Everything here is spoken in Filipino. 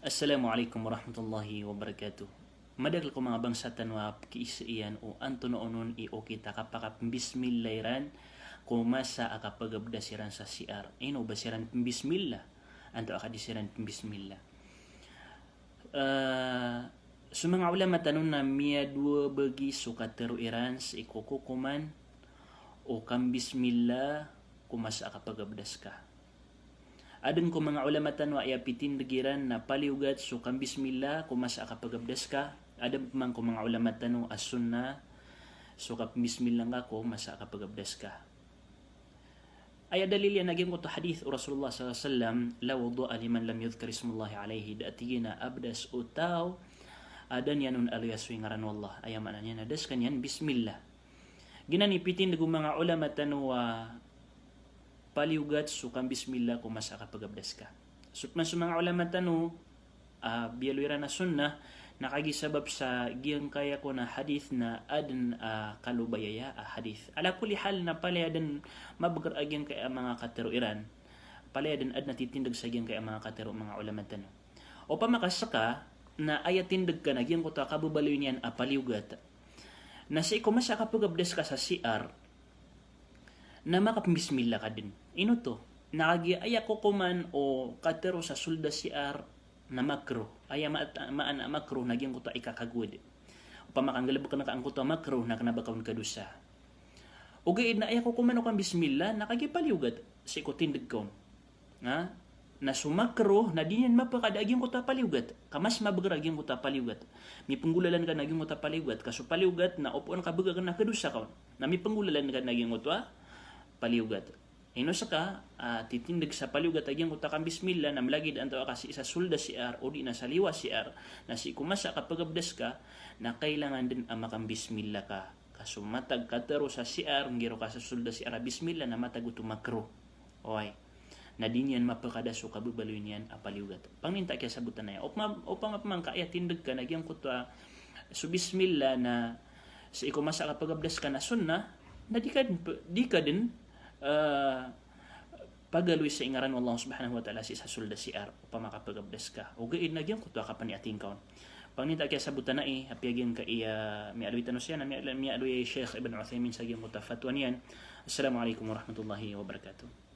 Assalamualaikum warahmatullahi wabarakatuh. Madagal ko mga bangsatan wa kiisiyan o anto noonon i o kita kapakap bismillahirran kumasa akapagabdasiran sa CR. Ino basiran bismillah. Anto akadisiran bismillah. So mga ulama tanong na miya dua bagi sukatero iran sa ikukukuman o kam bismillah kumasa akapagabdas ka. Adun ko mga ulama tanwa ay apitin dagiran na paliugat so kang bismillah kumasa akapagabdas ka. Adun man ko mga ulama tanwa as sunnah so kap bismillah nga ko masa akapagabdas ka. Ay dalil yan naging ko to hadith Rasulullah sallallahu alaihi wasallam la wudu'a liman lam yudhkar ismullahi alaihi datigina abdas utaw adan yanun alias ngaran wallah ayaman niya nadas kanyan bismillah. Ginanipitin dagu mga ulama tanwa paliugat sukang bismillah kung masa kapagabdas ka. Sukman sa mga ulama tanu, biyaluira na sunnah, nakagisabab sa giyang kaya ko na hadith na adan kalubayaya hadith. Ala kuli hal na palayadan mabagar agyan kaya mga kateroiran, palayadan ad natitindag sa giyang kaya mga katero mga ulama tanu. O pamakasaka na ayatindag ka na giyang ko ta kabubaloy niyan paliugat. Na sa ikumasa kapagabdas ka sa CR, na makapbismillah ka din. Ino to? Nakagiaya ko kuman o katero sa sulda CR na makro. Aya maan makro nagyang ko ta ikakagud. Pamakanggalabo ka nakaangko ta makro na kanabakawon kadusa. O gaid na aya ko kuman o kang bismillah nakagipaliugat sa ikutindig ko. Na sumakro na dinyan mapakadaging ko ta paliugat. Kamas mabagraging ko ta paliugat. Mi penggulalan ka naging ko ta paliugat. Kaso paliugat na upuan ka baga ka na kadusa ka. Na mi penggulalan ka naging ko ta paliugat. Ino saka titindig sa paliugat agyang utakang bismillah na malagid anto kasi isa sulda CR o di na sa liwa CR na si kumasa kapagabdas ka na kailangan din makang bismillah ka. Kaso matag katero sa CR ngiro ka sa sulda CR bismillah na matag utumakro. Okay. Na din yan mapakadaso kabubaloy niyan paliugat. Pangninta kaya sabutan na yan. O pang kaya tindig ka nagyang kutwa so bismillah na sa ikumasa kapagabdas ka na sunna na di ka din pagaloy sa ingaran ng Allah subhanahu wa ta'ala sa sulda CR o pamakapagabdas ka o gaid nagyang kutwa ka pa ni ating kaon pangnita kaya sabutan na hapyagin ka mi aluy tanong siya na mi aluy Sheikh Ibn Uthaymin sa giyang kutwa fatwa niyan. Assalamualaikum warahmatullahi wabarakatuh.